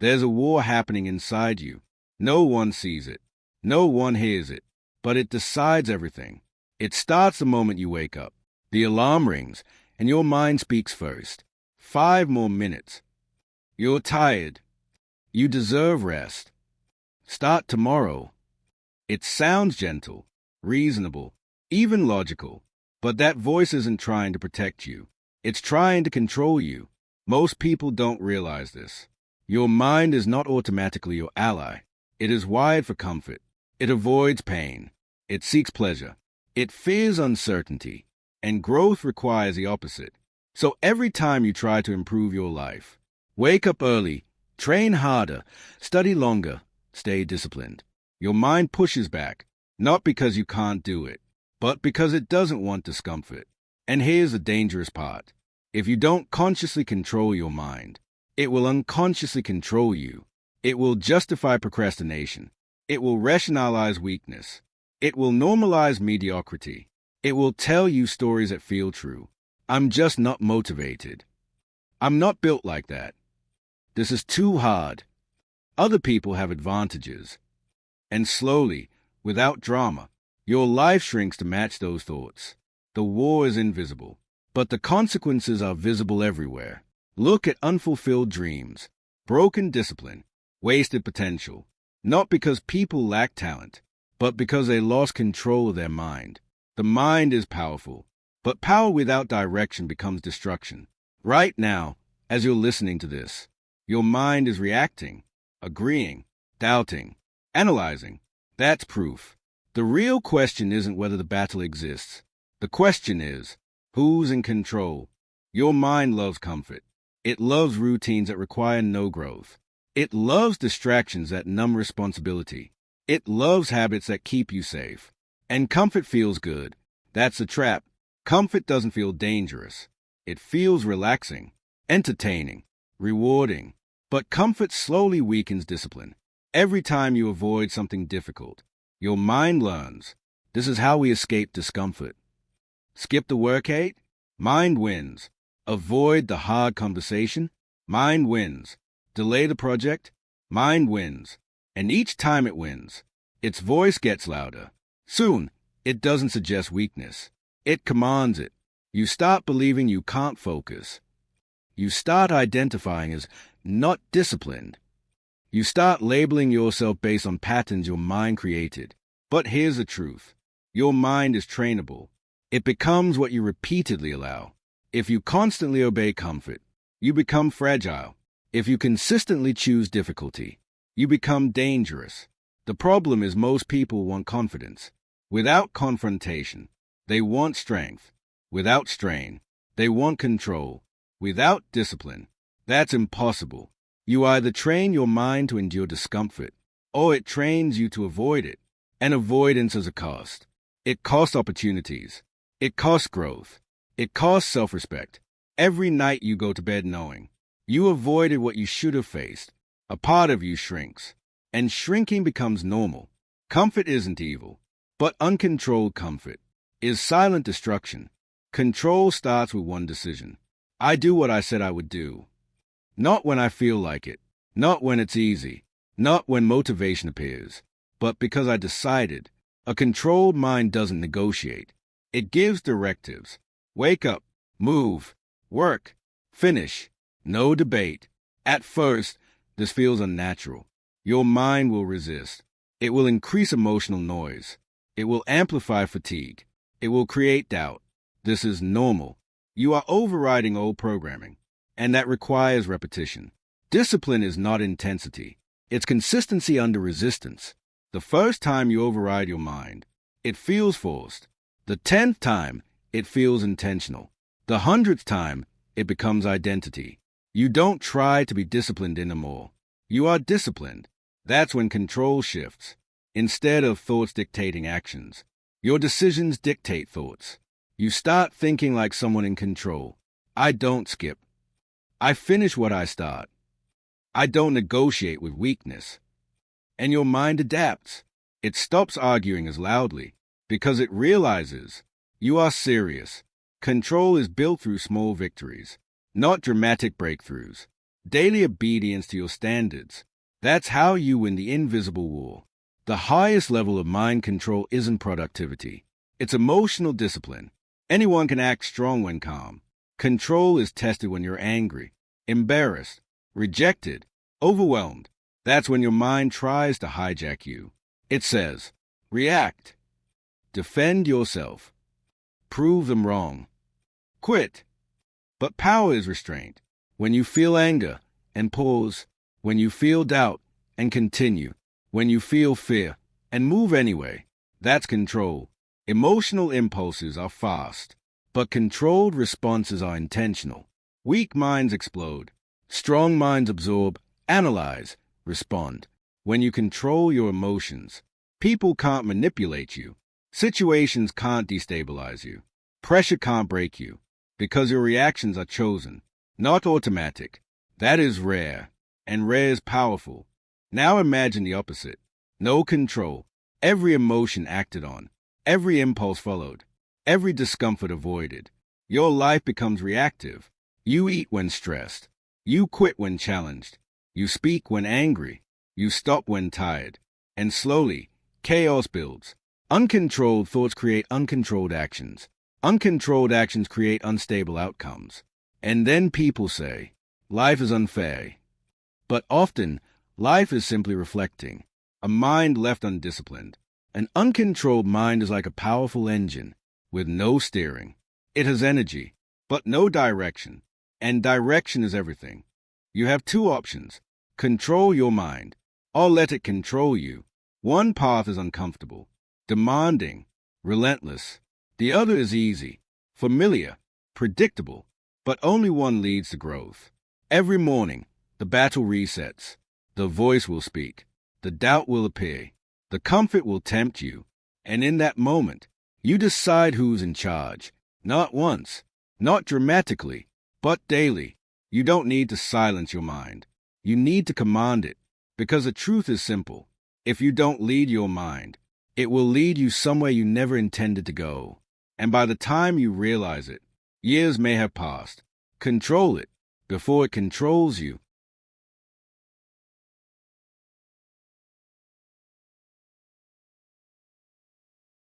There's a war happening inside you. No one sees it. No one hears it. But it decides everything. It starts the moment you wake up. The alarm rings, and your mind speaks first. 5 more minutes. You're tired. You deserve rest. Start tomorrow. It sounds gentle, reasonable, even logical. But that voice isn't trying to protect you. It's trying to control you. Most people don't realize this. Your mind is not automatically your ally. It is wired for comfort. It avoids pain. It seeks pleasure. It fears uncertainty. And growth requires the opposite. So every time you try to improve your life, wake up early, train harder, study longer, stay disciplined, your mind pushes back, not because you can't do it, but because it doesn't want discomfort. And here's the dangerous part. If you don't consciously control your mind, it will unconsciously control you. It will justify procrastination. It will rationalize weakness. It will normalize mediocrity. It will tell you stories that feel true. I'm just not motivated. I'm not built like that. This is too hard. Other people have advantages. And slowly, without drama, your life shrinks to match those thoughts. The war is invisible, but the consequences are visible everywhere. Look at unfulfilled dreams, broken discipline, wasted potential, not because people lack talent, but because they lost control of their mind. The mind is powerful, but power without direction becomes destruction. Right now, as you're listening to this, your mind is reacting, agreeing, doubting, analyzing. That's proof. The real question isn't whether the battle exists. The question is, who's in control? Your mind loves comfort. It loves routines that require no growth. It loves distractions that numb responsibility. It loves habits that keep you safe. And comfort feels good. That's the trap. Comfort doesn't feel dangerous. It feels relaxing, entertaining, rewarding. But comfort slowly weakens discipline. Every time you avoid something difficult, your mind learns. This is how we escape discomfort. Skip the workout? Mind wins. Avoid the hard conversation? Mind wins. Delay the project? Mind wins. And each time it wins, its voice gets louder. Soon, it doesn't suggest weakness. It commands it. You start believing you can't focus. You start identifying as not disciplined. You start labeling yourself based on patterns your mind created. But here's the truth. Your mind is trainable. It becomes what you repeatedly allow. If you constantly obey comfort, you become fragile. If you consistently choose difficulty, you become dangerous. The problem is most people want confidence. Without confrontation, they want strength. Without strain, they want control. Without discipline, that's impossible. You either train your mind to endure discomfort, or it trains you to avoid it. And avoidance is a cost. It costs opportunities. It costs growth. It costs self-respect. Every night you go to bed knowing you avoided what you should have faced, a part of you shrinks. And shrinking becomes normal. Comfort isn't evil, but uncontrolled comfort is silent destruction. Control starts with one decision. I do what I said I would do. Not when I feel like it. Not when it's easy. Not when motivation appears. But because I decided. A controlled mind doesn't negotiate. It gives directives. Wake up. Move. Work. Finish. No debate. At first, this feels unnatural. Your mind will resist. It will increase emotional noise. It will amplify fatigue. It will create doubt. This is normal. You are overriding old programming, and that requires repetition. Discipline is not intensity. It's consistency under resistance. The first time you override your mind, it feels forced. The 10th time, it feels intentional. The 100th time, it becomes identity. You don't try to be disciplined anymore. You are disciplined. That's when control shifts. Instead of thoughts dictating actions, your decisions dictate thoughts. You start thinking like someone in control. I don't skip. I finish what I start. I don't negotiate with weakness. And your mind adapts. It stops arguing as loudly because it realizes you are serious. Control is built through small victories, not dramatic breakthroughs. daily obedience to your standards. That's how you win the invisible war. The highest level of mind control isn't productivity. It's emotional discipline. Anyone can act strong when calm. Control is tested when you're angry, embarrassed, rejected, overwhelmed. That's when your mind tries to hijack you. It says, react, defend yourself, prove them wrong, quit. But power is restraint. When you feel anger and pause, when you feel doubt and continue, when you feel fear and move anyway, that's control. Emotional impulses are fast, but controlled responses are intentional. Weak minds explode. Strong minds absorb, analyze, respond. When you control your emotions, people can't manipulate you. Situations can't destabilize you. Pressure can't break you, because your reactions are chosen, not automatic. That is rare, and rare is powerful. Now imagine the opposite. No control. Every emotion acted on. Every impulse followed. Every discomfort avoided. Your life becomes reactive. You eat when stressed. You quit when challenged. You speak when angry. You stop when tired. And slowly, chaos builds. Uncontrolled thoughts create uncontrolled actions. Uncontrolled actions create unstable outcomes. And then people say, life is unfair. But often, life is simply reflecting. A mind left undisciplined. An uncontrolled mind is like a powerful engine with no steering. It has energy, but no direction. And direction is everything. You have two options. Control your mind, or let it control you. One path is uncomfortable, demanding, relentless. The other is easy, familiar, predictable, but only one leads to growth. Every morning, the battle resets. The voice will speak. The doubt will appear. The comfort will tempt you. And in that moment, you decide who's in charge. Not once, not dramatically, but daily. You don't need to silence your mind. You need to command it. Because the truth is simple. If you don't lead your mind, it will lead you somewhere you never intended to go. And by the time you realize it, years may have passed. Control it before it controls you.